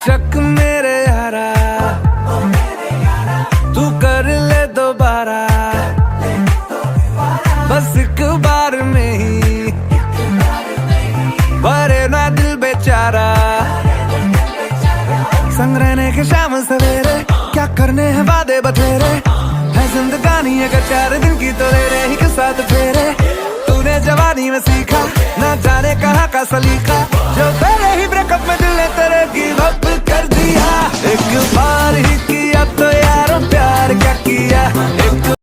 शक मेरे यारा, तू कर ले दोबारा, बस एक बार में ही भरे ना दिल बेचारा। संग रहने के शाम सवेरे, क्या करने हैं वादे बतेरे, है जिंदगानी अगर 4 दिन की तो ले रहे ही साथ फेरे। तूने जवानी में सीखा ना जाने कहाँ का सलीका, जो तेरे ही ब्रेकअप में दिल ने तेरे गिव अप कर दिया। एक बार